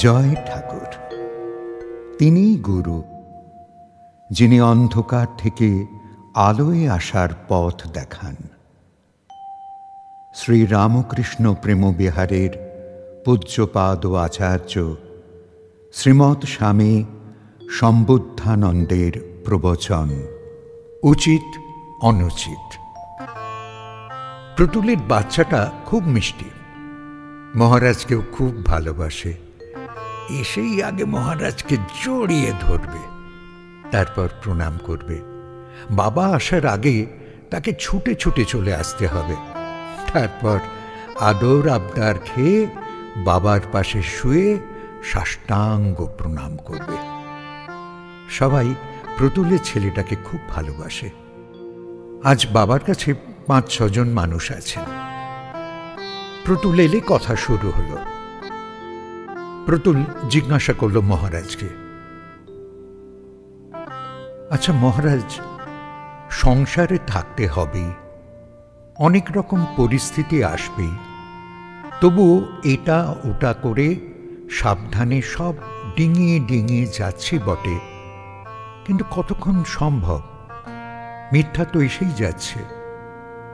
জয় ঠাকুর। তিনিই গুরু, যিনি অন্ধকার থেকে আলোয় আসার পথ দেখান। শ্রী রামকৃষ্ণ প্রেমবিহারের পূজ্যপাদ আচার্য শ্রীমৎ স্বামী সম্বুদ্ধানন্দের প্রবচন। উচিত অনুচিত। প্রতুলের বাচ্চাটা খুব মিষ্টি, মহারাজকেও খুব ভালোবাসে। এসেই আগে মহারাজকে জড়িয়ে ধরবে, তারপর প্রণাম করবে। বাবা আসার আগে তাকে ছুটে ছুটে চলে আসতে হবে। তারপর আদর আবদার খেয়ে বাবার পাশে শুয়ে সাষ্টাঙ্গ প্রণাম করবে। সবাই প্রতুলের ছেলেটাকে খুব ভালোবাসে। আজ বাবার কাছে ৫-৬ জন মানুষ আছেন। প্রতুল এলে কথা শুরু হলো। প্রতুল জিজ্ঞাসা করল মহারাজকে, আচ্ছা মহারাজ, সংসারে থাকতে হবে, অনেক রকম পরিস্থিতি আসবে, তবু এটা ওটা করে সাবধানে সব ডিঙিয়ে ডিঙিয়ে যাচ্ছি বটে, কিন্তু কতক্ষণ সম্ভব? মিথ্যা তো এসেই যাচ্ছে।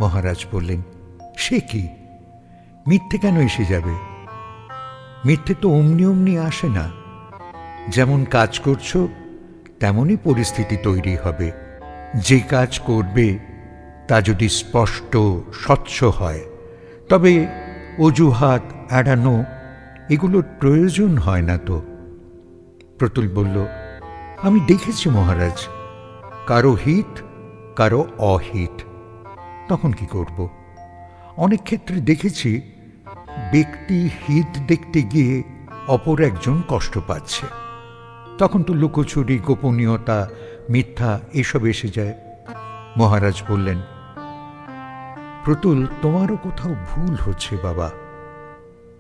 মহারাজ বললেন, সে কি, মিথ্যে কেন এসে যাবে? মিথ্যে তো অমনি অমনি আসে না। যেমন কাজ করছো তেমনই পরিস্থিতি তৈরি হবে। যে কাজ করবে তা যদি স্পষ্ট স্বচ্ছ হয়, তবে অজুহাত এড়ানো এগুলোর প্রয়োজন হয় না তো। প্রতুল বলল, আমি দেখেছি মহারাজ, কারো হিত কারো অহিত, তখন কি করব? অনেক ক্ষেত্রে দেখেছি ব্যক্তি হিত দেখতে গিয়ে অপর একজন কষ্ট পাচ্ছে, তখন তো লুকোচুরি, গোপনীয়তা, মিথ্যা এসব এসে যায়। মহারাজ বললেন, প্রতুল, তোমারও কোথাও ভুল হচ্ছে বাবা।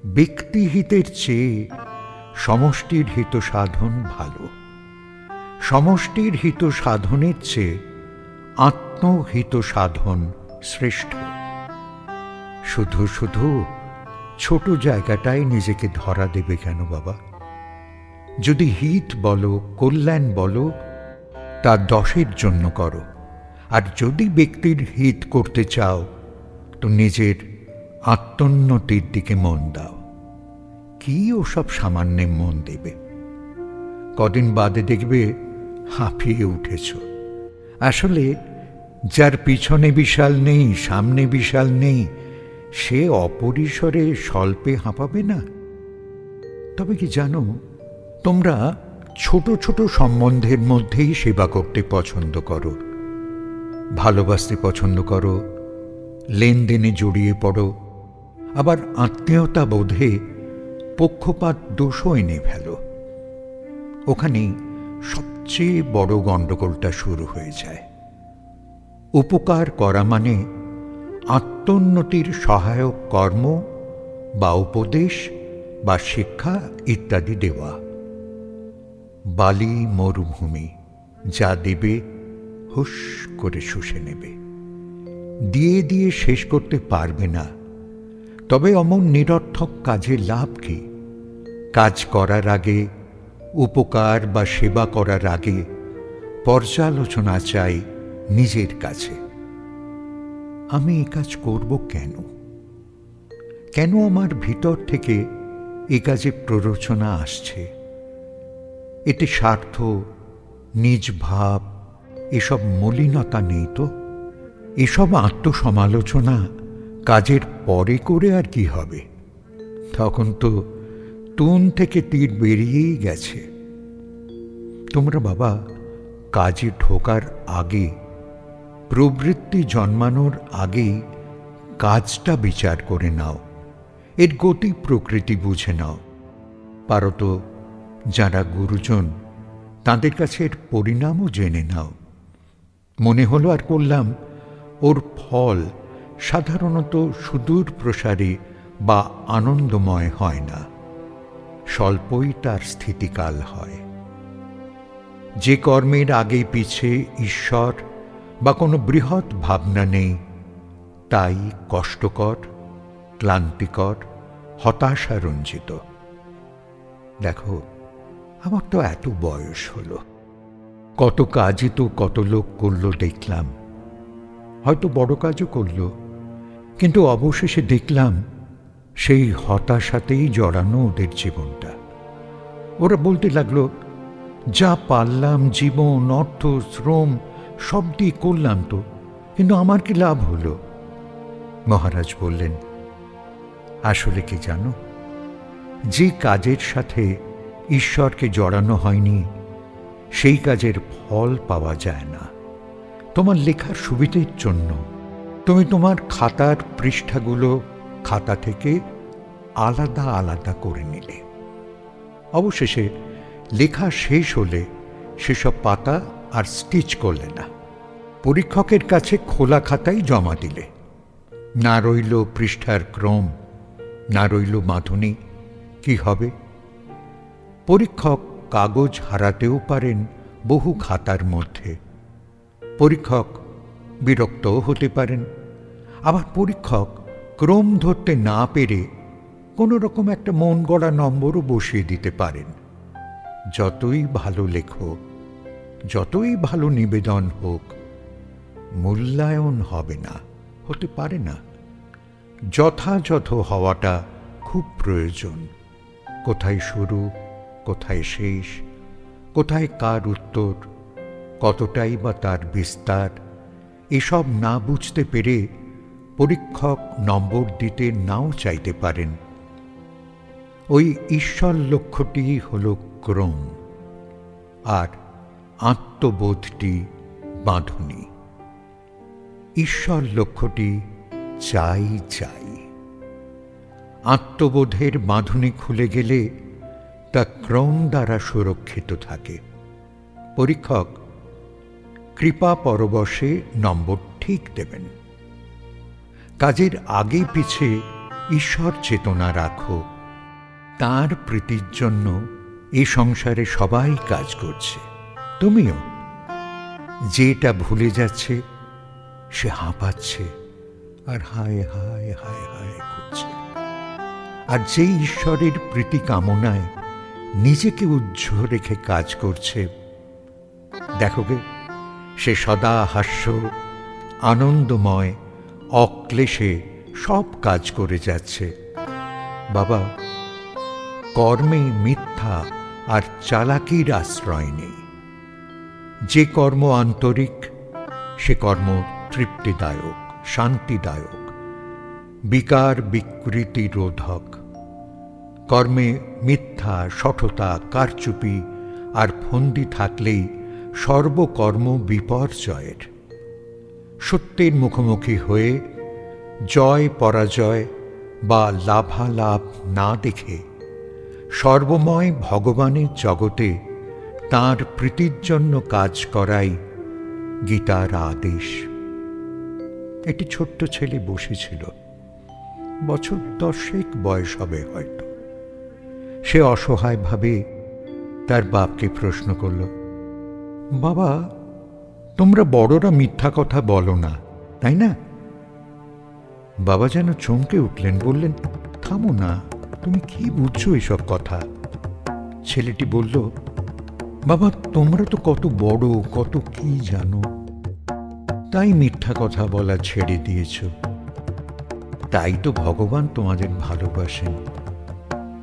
ব্যক্তিহিতের চেয়ে সমষ্টির হিত সাধন ভালো। সমষ্টির হিত সাধনের চেয়ে আত্মহিত সাধন শ্রেষ্ঠ। শুধু শুধু ছোট জায়গাটায় নিজেকে ধরা দেবে কেন বাবা? যদি হিত বলো, কল্যাণ বলো, তা 10-এর জন্য করো। আর যদি ব্যক্তির হিত করতে চাও তো নিজের আত্মোন্নতির দিকে মন দাও। কি ওসব সামান্যে মন দেবে? কদিন বাদে দেখবে হাঁপিয়ে উঠেছ। আসলে যার পিছনে বিশাল নেই, সামনে বিশাল নেই, সে অপরিসরে স্বল্পে হাঁপাবে না? তবে কি জানো, তোমরা ছোট ছোট সম্বন্ধের মধ্যেই সেবা করতে পছন্দ করো, ভালোবাসতে পছন্দ করো, লেনদেনে জড়িয়ে পড়ো, আবার আত্মীয়তা বোধে পক্ষপাত দোষও এনে ফেলো। ওখানেই সবচেয়ে বড় গণ্ডগোলটা শুরু হয়ে যায়। উপকার করা মানে আত্মোন্নতির সহায়ক কর্ম বা উপদেশ বা শিক্ষা ইত্যাদি দেওয়া। বালি মরুভূমি, যা দেবে হুস করে শুষে নেবে, দিয়ে দিয়ে শেষ করতে পারবে না। তবে অমন নিরর্থক কাজে লাভ কি? কাজ করার আগে, উপকার বা সেবা করার আগে পর্যালোচনা চাই নিজের কাছে। আমি এ কাজ করব কেন? কেন আমার ভিতর থেকে এ কাজে প্ররোচনা আসছে? এতে স্বার্থ, নিজ ভাব এসব মলিনতা নেই তো? এসব আত্মসমালোচনা কাজের পরে করে আর কি হবে? তখন তো তুন থেকে তীর বেরিয়েই গেছে। তোমরা বাবা কাজে ঢোকার আগে, প্রবৃত্তি জন্মানোর আগেই কাজটা বিচার করে নাও, এর গতি প্রকৃতি বুঝে নাও। পারো তো যারা গুরুজন, তাদের কাছে এর পরিণামও জেনে নাও। মনে হলো আর করলাম, ওর ফল সাধারণত সুদূর প্রসারী বা আনন্দময় হয় না, স্বল্পই তার স্থিতিকাল হয়। যে কর্মের আগে পিছে ঈশ্বর বা কোনো বৃহৎ ভাবনা নেই, তাই কষ্টকর, ক্লান্তিকর, হতাশারঞ্জিত। দেখো, আমার তো এত বয়স হলো, কত কাজই তো কত লোক করলো দেখলাম, হয়তো বড় কাজও করলো, কিন্তু অবশেষে দেখলাম সেই হতাশাতেই জড়ানো ওদের জীবনটা। ওরা বলতে লাগলো, যা পারলাম জীবন, অর্থ, শ্রম সব দিয়ে করলাম তো, কিন্তু আমার কি লাভ হলো? মহারাজ বললেন, আসলে কি জানো, যে কাজের সাথে ঈশ্বরকে জড়ানো হয়নি সেই কাজের ফল পাওয়া যায় না। তোমার লেখার সুবিধের জন্য তুমি তোমার খাতার পৃষ্ঠাগুলো খাতা থেকে আলাদা আলাদা করে নিলে, অবশেষে লেখা শেষ হলে সেসব পাতা আর স্টিচ করলে না, পরীক্ষকের কাছে খোলা খাতাই জমা দিলে। না রইল পৃষ্ঠার ক্রম, না রইল বাঁধনি, কি হবে? পরীক্ষক কাগজ হারাতেও পারেন বহু খাতার মধ্যে, পরীক্ষক বিরক্তও হতে পারেন, আবার পরীক্ষক ক্রম ধরতে না পেরে কোনো রকম একটা মন গড়া নম্বরও বসিয়ে দিতে পারেন। যতই ভালো লেখো, যতই ভালো নিবেদন হোক, মূল্যায়ন হবে না, হতে পারে না। যথাযথ হওয়াটা খুব প্রয়োজন। কোথায় শুরু, কোথায় শেষ, কোথায় কার উত্তর, কতটাই বা তার বিস্তার, এসব না বুঝতে পেরে পরীক্ষক নম্বর দিতে নাও চাইতে পারেন। ওই ঈশ্বর লক্ষ্যটি হল ক্রম, আর আত্মবোধটি বাঁধনি। ঈশ্বর লক্ষ্যটি চাই চাই, আত্মবোধের বাঁধনি খুলে গেলে তা ক্রম দ্বারা সুরক্ষিত থাকে। পরীক্ষক কৃপা পরবশে নম্বর ঠিক দেবেন। কাজের আগে পিছে ঈশ্বর চেতনা রাখো, তার প্রীতির জন্য এ সংসারে সবাই কাজ করছে, তুমিও। যেটা ভুলে যাচ্ছে সে হাঁপাচ্ছে আর হায় হায় হায় হায় করছে, আর যে ঈশ্বরের প্রীতি কামনায় নিজেকে উজ্জ্বল রেখে কাজ করছে, দেখো গে, সে সদা হাস্য, আনন্দময়, অক্লেশে সব কাজ করে যাচ্ছে। বাবা, কর্মে মিথ্যা আর চালাকির আশ্রয় নেই। যে কর্ম আন্তরিক, সে কর্ম তৃপ্তিদায়ক, শান্তিদায়ক, বিকার বিকৃতি রোধক। কর্মে মিথ্যা, শঠতা, কারচুপি আর ফন্দি থাকলেই সর্বকর্ম বিপর্যয়ের। সত্যের মুখোমুখি হয়ে জয় পরাজয় বা লাভালাভ না দেখে সর্বময় ভগবানের জগতে তাঁর প্রীতির জন্য কাজ করাই গীতার আদেশ। একটি ছোট্ট ছেলে বসেছিল, বছর 10 বয়স হবে হয়তো। সে অসহায়ভাবে তার বাপকে প্রশ্ন করল, বাবা, তোমরা বড়রা মিথ্যা কথা বলো না, তাই না? বাবা যেন চমকে উঠলেন, বললেন, থামো না, তুমি কি বুঝছো এসব কথা? ছেলেটি বলল, বাবা, তোমরা তো কত বড়, কত কি জানো, তাই মিথ্যা কথা বলা ছেড়ে দিয়েছ। তাই তো ভগবান তোমাদের ভালোবাসেন।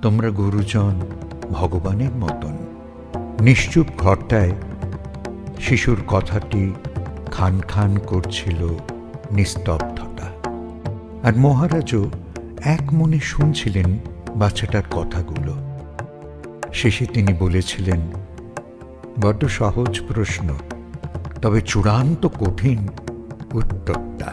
তোমরা গুরুজন ভগবানের মতন। নিশ্চুপ ঘরটায় শিশুর কথাটি খান খান করছিল নিস্তব্ধতা, আর মহারাজও এক মনে শুনছিলেন বাচ্চাটার কথাগুলো। শেষে তিনি বলেছিলেন, বড্ড সহজ প্রশ্ন, তবে চূড়ান্ত কঠিন উত্তরটা।